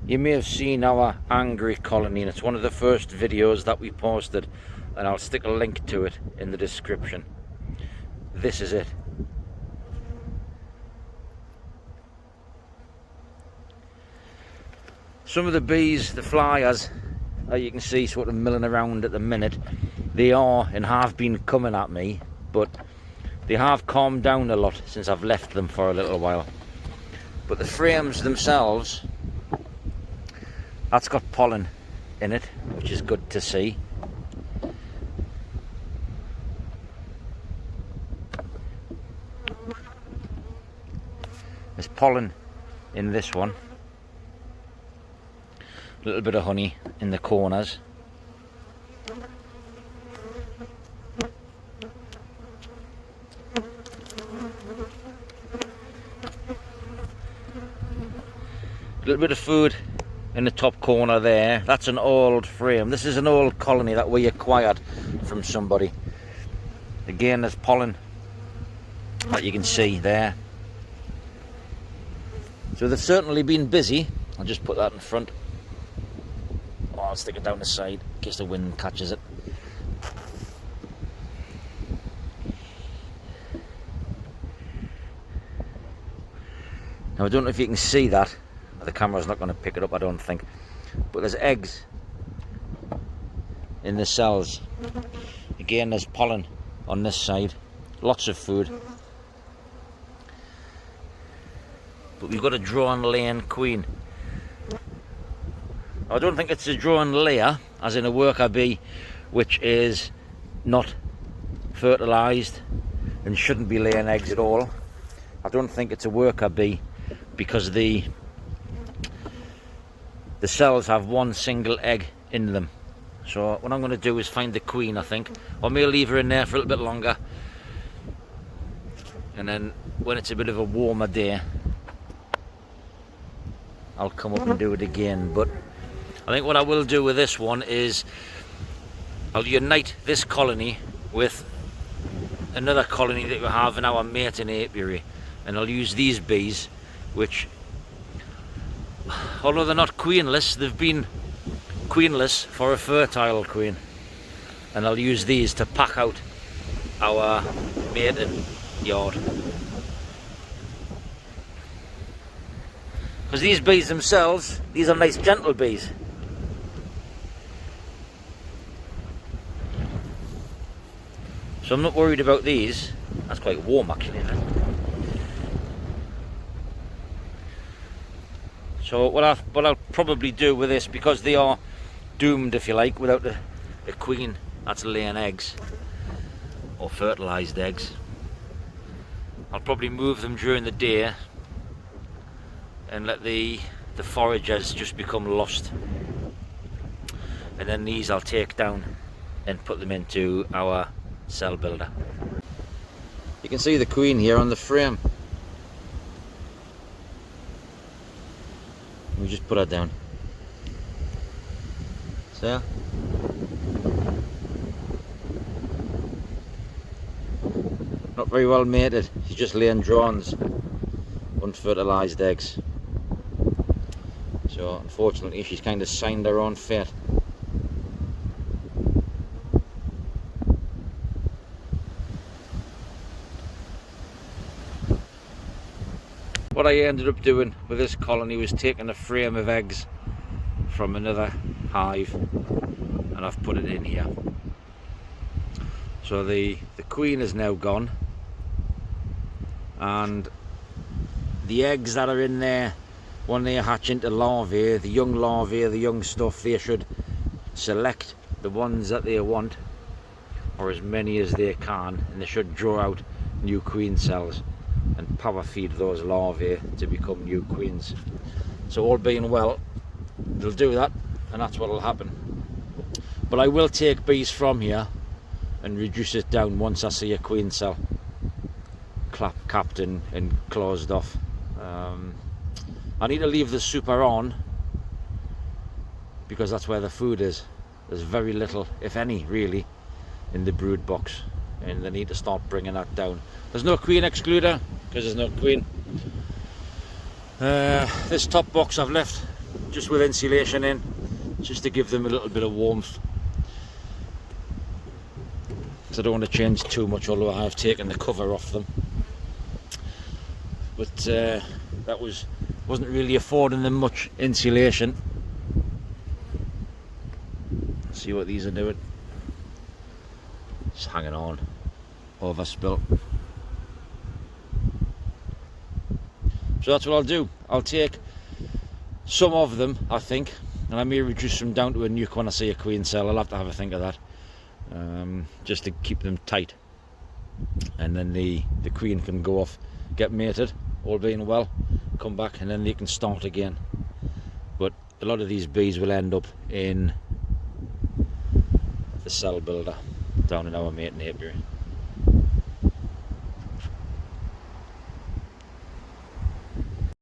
You may have seen our angry colony, and it's one of the first videos that we posted, and I'll stick a link to it in the description. This is it. Some of the bees, the flyers, that you can see sort of milling around at the minute, they are and have been coming at me, but they have calmed down a lot since I've left them for a little while. But the frames themselves, that's got pollen in it, which is good to see. There's pollen in this one. A little bit of honey in the corners. A little bit of food in the top corner there. That's an old frame. This is an old colony that we acquired from somebody. Again, there's pollen that you can see there. So they've certainly been busy. I'll just put that in front. Oh, I'll stick it down the side in case the wind catches it. Now I don't know if you can see that. The camera's not going to pick it up, I don't think. But there's eggs in the cells. Again, there's pollen on this side. Lots of food. But we've got a drone laying queen. I don't think it's a drone layer, as in a worker bee, which is not fertilised and shouldn't be laying eggs at all. I don't think it's a worker bee because the cells have one single egg in them. So what I'm going to do is find the queen, I think. I may leave her in there for a little bit longer, and then when it's a bit of a warmer day, I'll come up and do it again. But I think what I will do with this one is I'll unite this colony with another colony that we have in our mating apiary, and I'll use these bees, which, although they're not queenless, they've been queenless for a fertile queen, and I'll use these to pack out our mating yard. Because these bees themselves, these are nice gentle bees. So I'm not worried about these. That's quite warm actually, isn't it? So what I'll probably do with this, because they are doomed, if you like, without a queen that's laying eggs or fertilised eggs, I'll probably move them during the day and let the foragers just become lost, and then these I'll take down and put them into our cell builder. You can see the queen here on the frame. We just put her down. So not very well mated. She's just laying drones, unfertilised eggs. So unfortunately she's kind of signed her own fate. What I ended up doing with this colony was taking a frame of eggs from another hive, and I've put it in here. So the queen is now gone, and the eggs that are in there, when they hatch into larvae, the young stuff, they should select the ones that they want, or as many as they can, and they should draw out new queen cells and power feed those larvae to become new queens. So all being well, they'll do that, and that's what will happen. But I will take bees from here and reduce it down once I see a queen cell capped and closed off. I need to leave the super on because that's where the food is. There's very little, if any, really, in the brood box, and they need to start bringing that down. There's no queen excluder because there's no queen. This top box I've left just with insulation in, just to give them a little bit of warmth. So I don't want to change too much, although I have taken the cover off them. But that wasn't really affording them much insulation. Let's see what these are doing. Just hanging on, overspill. So that's what I'll do. I'll take some of them, I think, and I may reduce them down to a nuke when I see a queen cell. I'll have to have a think of that, just to keep them tight. And then the queen can go off, get mated, all being well, come back, and then they can start again. But a lot of these bees will end up in the cell builder down in our mating apiary.